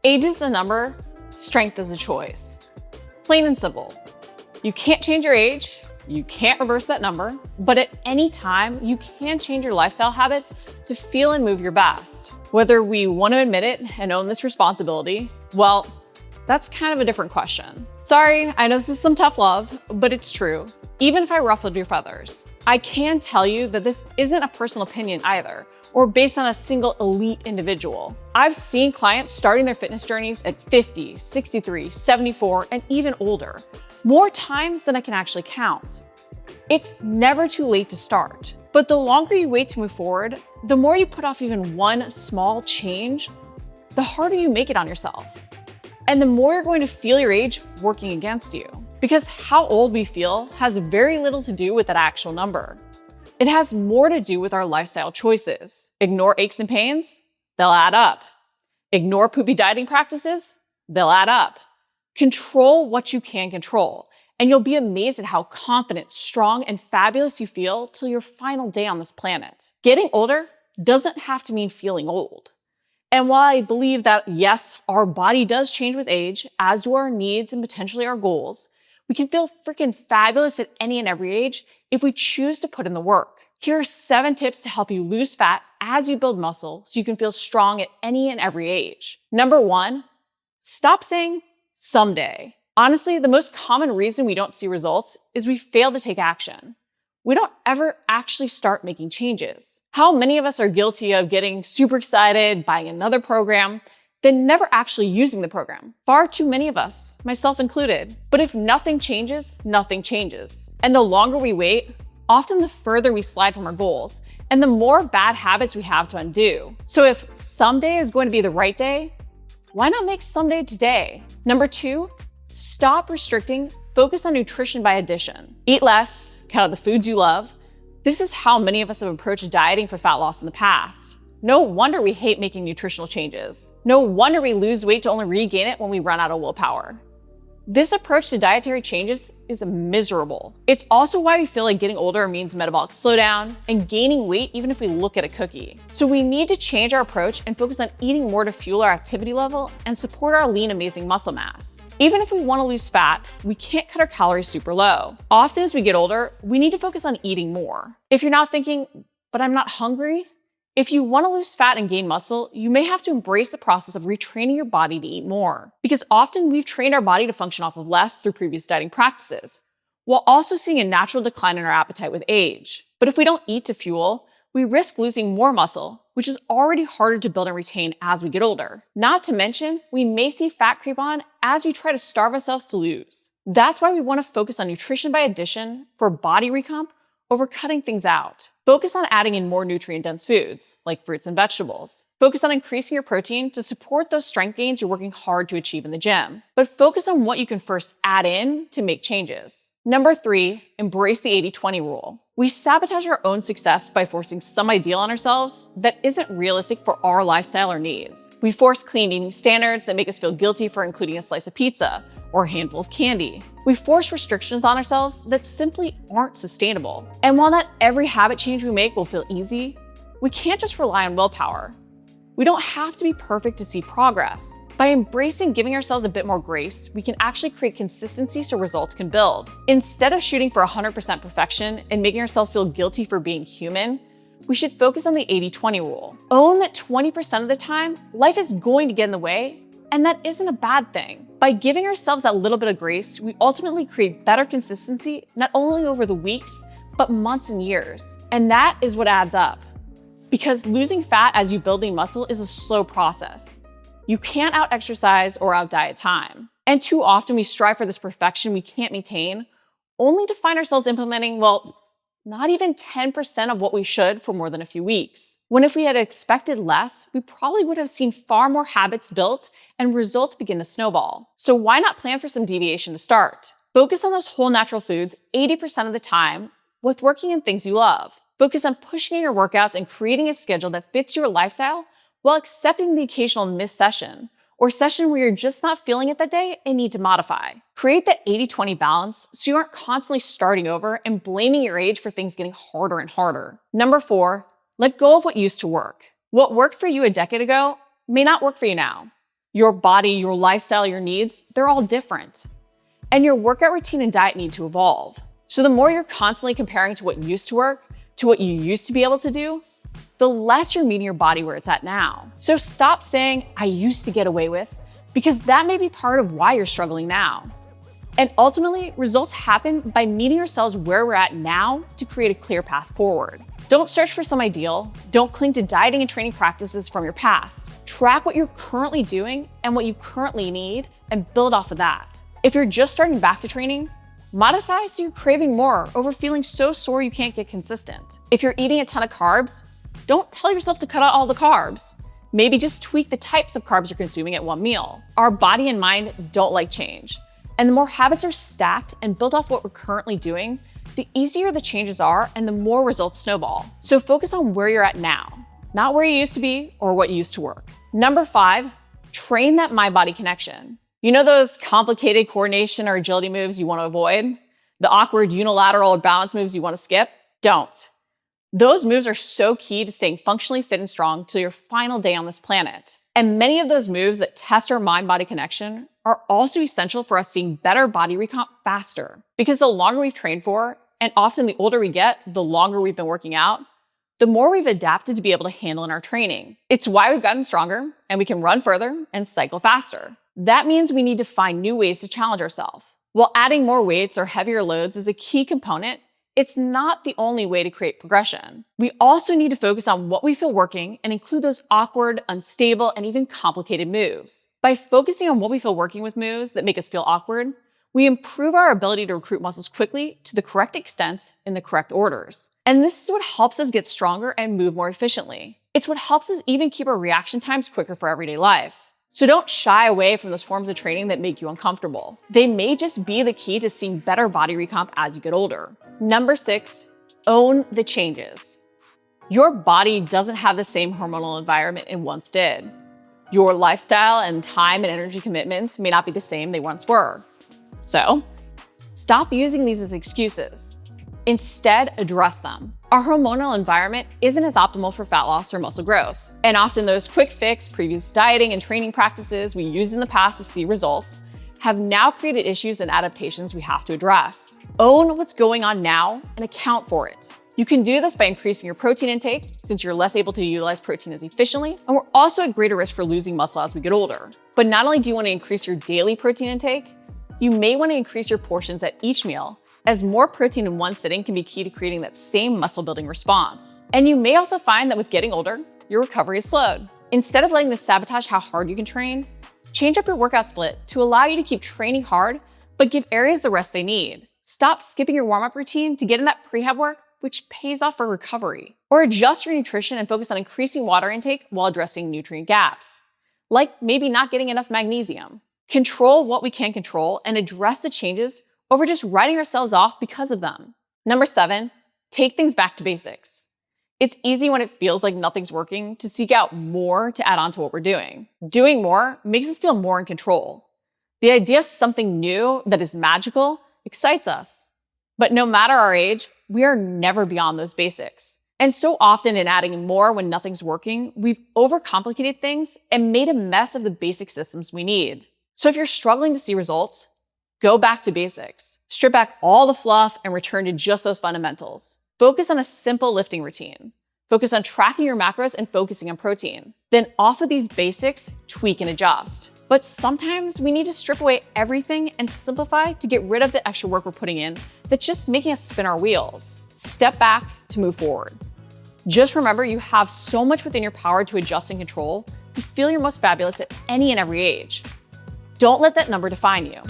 Age is a number, strength is a choice. Plain and simple. You can't change your age, you can't reverse that number, but at any time, you can change your lifestyle habits to feel and move your best. Whether we want to admit it and own this responsibility, well, that's kind of a different question. Sorry, I know this is some tough love, but it's true. Even if I ruffled your feathers, I can tell you that this isn't a personal opinion either, or based on a single elite individual. I've seen clients starting their fitness journeys at 50, 63, 74, and even older, more times than I can actually count. It's never too late to start, but the longer you wait to move forward, the more you put off even one small change, the harder you make it on yourself. And the more you're going to feel your age working against you. Because how old we feel has very little to do with that actual number. It has more to do with our lifestyle choices. Ignore aches and pains, they'll add up. Ignore poopy dieting practices, they'll add up. Control what you can control, and you'll be amazed at how confident, strong, and fabulous you feel till your final day on this planet. Getting older doesn't have to mean feeling old. And while I believe that, yes, our body does change with age, as do our needs and potentially our goals, we can feel freaking fabulous at any and every age if we choose to put in the work. Here are 7 tips to help you lose fat as you build muscle so you can feel strong at any and every age. Number 1, stop saying someday. Honestly, the most common reason we don't see results is we fail to take action. We don't ever actually start making changes. How many of us are guilty of getting super excited, buying another program, then never actually using the program? Far too many of us, myself included. But if nothing changes, nothing changes. And the longer we wait, often the further we slide from our goals and the more bad habits we have to undo. So if someday is going to be the right day, why not make someday today? Number 2, stop restricting, focus on nutrition by addition. Eat less, cut out the foods you love. This is how many of us have approached dieting for fat loss in the past. No wonder we hate making nutritional changes. No wonder we lose weight to only regain it when we run out of willpower. This approach to dietary changes is miserable. It's also why we feel like getting older means metabolic slowdown and gaining weight even if we look at a cookie. So we need to change our approach and focus on eating more to fuel our activity level and support our lean, amazing muscle mass. Even if we want to lose fat, we can't cut our calories super low. Often as we get older, we need to focus on eating more. If you're now thinking, but I'm not hungry, if you want to lose fat and gain muscle, you may have to embrace the process of retraining your body to eat more. Because often we've trained our body to function off of less through previous dieting practices, while also seeing a natural decline in our appetite with age. But if we don't eat to fuel, we risk losing more muscle, which is already harder to build and retain as we get older. Not to mention, we may see fat creep on as we try to starve ourselves to lose. That's why we want to focus on nutrition by addition for body recomp over cutting things out. Focus on adding in more nutrient-dense foods, like fruits and vegetables. Focus on increasing your protein to support those strength gains you're working hard to achieve in the gym. But focus on what you can first add in to make changes. Number 3, embrace the 80-20 rule. We sabotage our own success by forcing some ideal on ourselves that isn't realistic for our lifestyle or needs. We force clean eating standards that make us feel guilty for including a slice of pizza or a handful of candy. We force restrictions on ourselves that simply aren't sustainable. And while not every habit change we make will feel easy, we can't just rely on willpower. We don't have to be perfect to see progress. By embracing giving ourselves a bit more grace, we can actually create consistency so results can build. Instead of shooting for 100% perfection and making ourselves feel guilty for being human, we should focus on the 80-20 rule. Own that 20% of the time, life is going to get in the way, and that isn't a bad thing. By giving ourselves that little bit of grace, we ultimately create better consistency, not only over the weeks, but months and years. And that is what adds up. Because losing fat as you build lean muscle is a slow process. You can't out-exercise or out-diet time. And too often we strive for this perfection we can't maintain, only to find ourselves implementing, well, not even 10% of what we should for more than a few weeks. When if we had expected less, we probably would have seen far more habits built and results begin to snowball. So why not plan for some deviation to start? Focus on those whole natural foods 80% of the time with working in things you love. Focus on pushing in your workouts and creating a schedule that fits your lifestyle while accepting the occasional missed session or session where you're just not feeling it that day and need to modify. Create that 80-20 balance so you aren't constantly starting over and blaming your age for things getting harder and harder. Number 4, let go of what used to work. What worked for you a decade ago may not work for you now. Your body, your lifestyle, your needs, they're all different. And your workout routine and diet need to evolve. So the more you're constantly comparing to what used to work, to what you used to be able to do, the less you're meeting your body where it's at now. So stop saying, I used to get away with, because that may be part of why you're struggling now. And ultimately, results happen by meeting ourselves where we're at now to create a clear path forward. Don't search for some ideal. Don't cling to dieting and training practices from your past. Track what you're currently doing and what you currently need and build off of that. If you're just starting back to training, modify so you're craving more over feeling so sore you can't get consistent. If you're eating a ton of carbs, don't tell yourself to cut out all the carbs. Maybe just tweak the types of carbs you're consuming at one meal. Our body and mind don't like change. And the more habits are stacked and built off what we're currently doing, the easier the changes are and the more results snowball. So focus on where you're at now, not where you used to be or what used to work. Number 5, train that mind-body connection. You know those complicated coordination or agility moves you want to avoid? The awkward unilateral or balance moves you want to skip? Don't. Those moves are so key to staying functionally fit and strong till your final day on this planet. And many of those moves that test our mind-body connection are also essential for us seeing better body recomp faster. Because the longer we've trained for, and often the older we get, the longer we've been working out, the more we've adapted to be able to handle in our training. It's why we've gotten stronger and we can run further and cycle faster. That means we need to find new ways to challenge ourselves. While adding more weights or heavier loads is a key component, it's not the only way to create progression. We also need to focus on what we feel working and include those awkward, unstable, and even complicated moves. By focusing on what we feel working with moves that make us feel awkward, we improve our ability to recruit muscles quickly to the correct extents in the correct orders. And this is what helps us get stronger and move more efficiently. It's what helps us even keep our reaction times quicker for everyday life. So don't shy away from those forms of training that make you uncomfortable. They may just be the key to seeing better body recomp as you get older. Number 6, own the changes. Your body doesn't have the same hormonal environment it once did. Your lifestyle and time and energy commitments may not be the same they once were. So, stop using these as excuses. Instead, address them. Our hormonal environment isn't as optimal for fat loss or muscle growth. And often those quick fix, previous dieting and training practices we used in the past to see results have now created issues and adaptations we have to address. Own what's going on now and account for it. You can do this by increasing your protein intake, since you're less able to utilize protein as efficiently, and we're also at greater risk for losing muscle as we get older. But not only do you want to increase your daily protein intake, you may want to increase your portions at each meal, as more protein in one sitting can be key to creating that same muscle building response. And you may also find that with getting older, your recovery is slowed. Instead of letting this sabotage how hard you can train, change up your workout split to allow you to keep training hard, but give areas the rest they need. Stop skipping your warm-up routine to get in that prehab work, which pays off for recovery. Or adjust your nutrition and focus on increasing water intake while addressing nutrient gaps, like maybe not getting enough magnesium. Control what we can control and address the changes over just writing ourselves off because of them. Number 7, take things back to basics. It's easy when it feels like nothing's working to seek out more to add on to what we're doing. Doing more makes us feel more in control. The idea of something new that is magical excites us. But no matter our age, we are never beyond those basics. And so often in adding more when nothing's working, we've overcomplicated things and made a mess of the basic systems we need. So if you're struggling to see results, go back to basics. Strip back all the fluff and return to just those fundamentals. Focus on a simple lifting routine. Focus on tracking your macros and focusing on protein. Then off of these basics, tweak and adjust. But sometimes we need to strip away everything and simplify to get rid of the extra work we're putting in that's just making us spin our wheels. Step back to move forward. Just remember, you have so much within your power to adjust and control to feel your most fabulous at any and every age. Don't let that number define you.